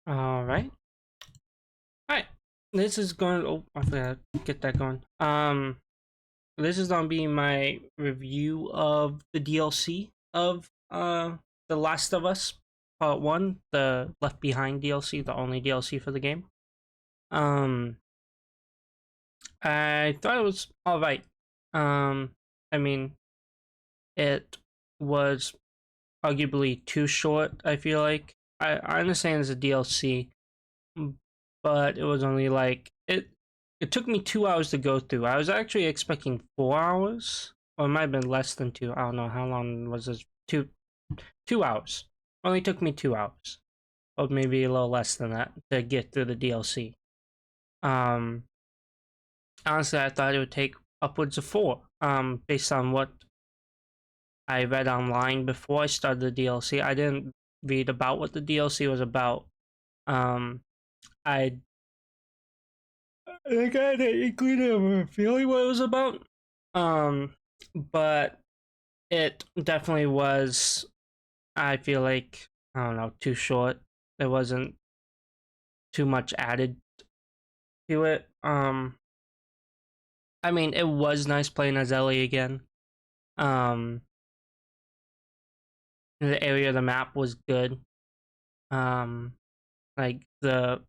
All right. All right. This is going. Oh, I forgot to get that going. This is gonna be my review of the DLC of The Last of Us Part One, the Left Behind DLC, the only DLC for the game. Um, I thought it was all right. I mean, it was arguably too short. I feel like I understand it's a DLC, but it was only like it. It took me 2 hours to go through. I was actually expecting 4 hours, or it might have been less than two. I don't know how long was this. 2 hours. Only took me 2 hours, or maybe a little less than that to get through the DLC. Um, Honestly, I thought it would take upwards of four. Based on what I read online before I started the DLC. I didn't read about what the DLC was about. Um, I I got an inkling of a feeling what it was about. Um, but it definitely was. I feel like I don't know, too short. There wasn't too much added to it. I mean, it was nice playing as Ellie again. Um, the area of the map was good. Um, like the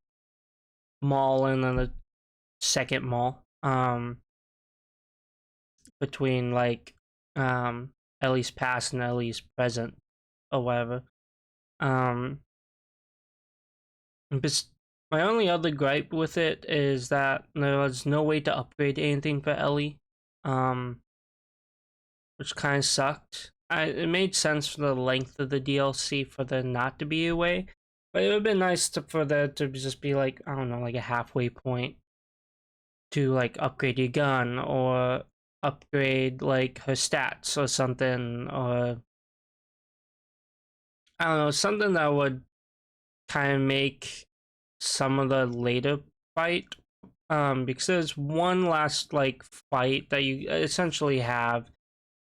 mall and then the second mall. Between like um Ellie's past and Ellie's present or whatever. Um, but my only other gripe with it is that there was no way to upgrade anything for Ellie, um, which kind of sucked. It made sense for the length of the DLC for there not to be a way, but it would have been nice for there to just be like, I don't know, like a halfway point to like upgrade your gun or upgrade like her stats or something, or I don't know, something that would kind of make some of the later fight, because there's one last like fight that you essentially have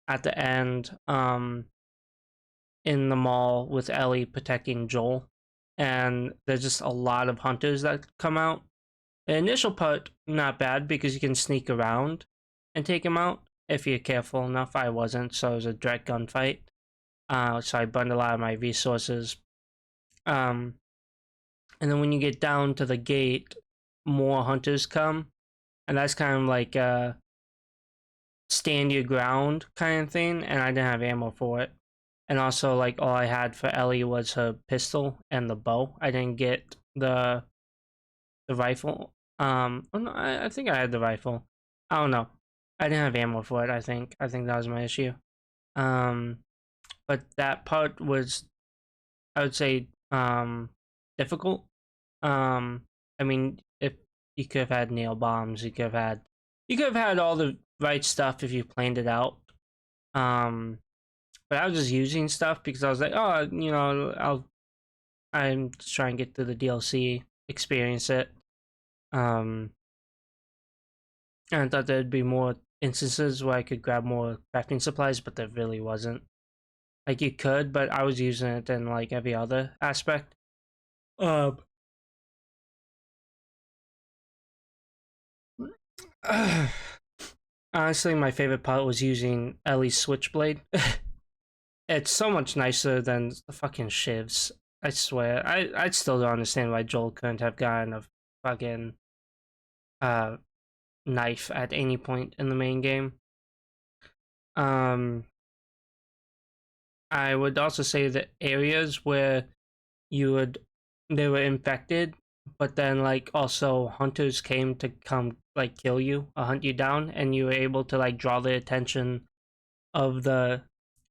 at the end, in the mall with Ellie protecting Joel, and there's just a lot of hunters that come out. The initial part not bad because you can sneak around and take him out if you're careful enough. I wasn't, so it was a direct gunfight. So I burned a lot of my resources. Um, and then when you get down to the gate, more hunters come, and that's kind of like a stand your ground kind of thing. And I didn't have ammo for it, and also like all I had for Ellie was her pistol and the bow. I didn't get the rifle. Oh no, I think I had the rifle. I don't know. I didn't have ammo for it. I think that was my issue. Um, but that part was, I would say, difficult. I mean, if you could have had nail bombs, you could have had all the right stuff if you planned it out. Um, but I was just using stuff because I was like, oh, I'm just trying to get through the DLC, experience it. Um, and I thought there'd be more instances where I could grab more crafting supplies, but there really wasn't. Like you could, but I was using it in like every other aspect. Um, Honestly, my favorite part was using Ellie's switchblade. It's so much nicer than the fucking shivs. I swear. I still don't understand why Joel couldn't have gotten a fucking uh knife at any point in the main game. Um, I would also say that areas where you would they were infected, but then like also hunters came to come like kill you or hunt you down, and you were able to like draw the attention of the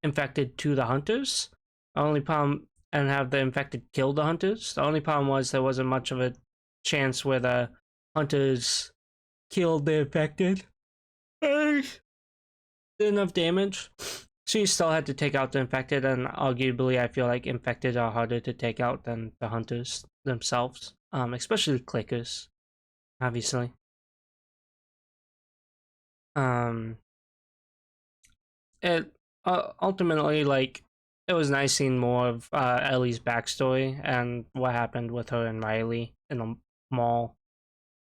infected to the hunters. The only problem, and have the infected kill the hunters. The only problem was there wasn't much of a chance where the hunters killed the infected. Did enough damage. So you still had to take out the infected, and arguably, I feel like infected are harder to take out than the hunters themselves, especially clickers, obviously. Um, it ultimately like it was nice seeing more of Ellie's backstory and what happened with her and Riley in the mall,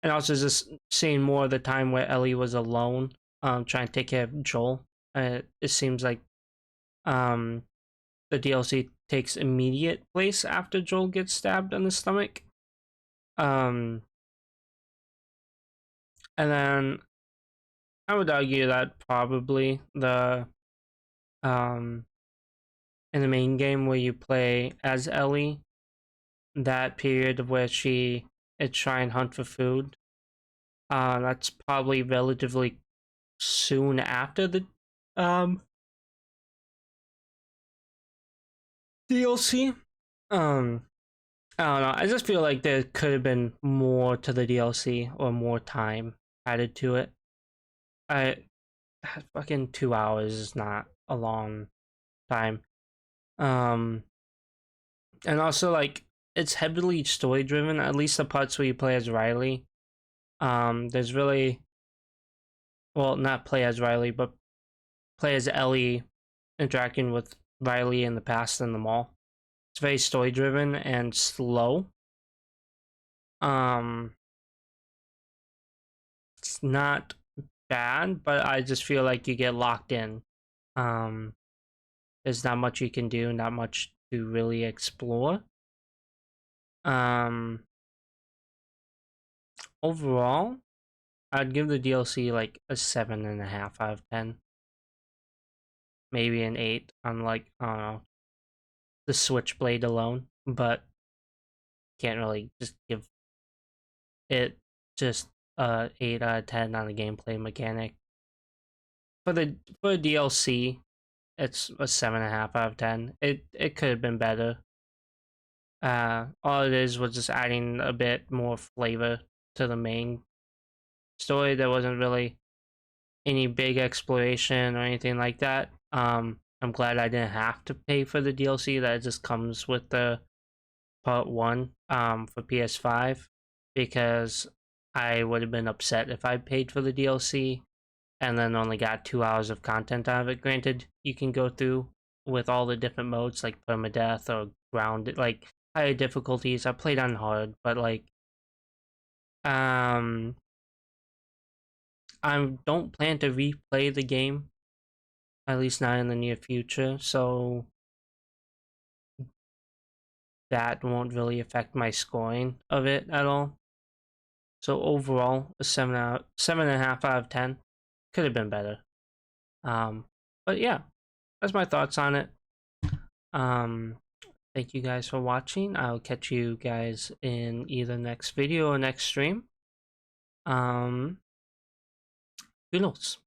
and also just seeing more of the time where Ellie was alone, trying to take care of Joel. It seems like um, the DLC takes immediate place after Joel gets stabbed in the stomach. And then I would argue that probably the um, in the main game where you play as Ellie, that period of where she is trying to hunt for food, that's probably relatively soon after the um DLC. Um, I don't know. I just feel like there could have been more to the DLC or more time added to it. I fucking 2 hours is not a long time. Um, and also like it's heavily story driven. At least the parts where you play as Riley. There's really well not play as Riley, but play as Ellie interacting with Riley in the past in the mall. It's very story driven and slow. Um, it's not bad, but I just feel like you get locked in. Um, there's not much you can do, not much to really explore. Um, overall, I'd give the DLC like a 7.5 out of 10, maybe an 8 on like I don't know the Switchblade alone, but can't really just give it just 8 out of 10 on the gameplay mechanic. For the DLC, it's a 7.5 out of 10. It could have been better. All it is was just adding a bit more flavor to the main story. There wasn't really any big exploration or anything like that. I'm glad I didn't have to pay for the DLC. That just comes with the part one for PS5, because I would have been upset if I paid for the DLC and then only got 2 hours of content out of it. Granted, you can go through with all the different modes like permadeath or grounded, like higher difficulties. I played on hard, but like um I don't plan to replay the game, at least not in the near future, so that won't really affect my scoring of it at all. So overall, a 7.5 out of 10. Could have been better. But yeah, that's my thoughts on it. Um, thank you guys for watching. I'll catch you guys in either next video or next stream. Um, who knows?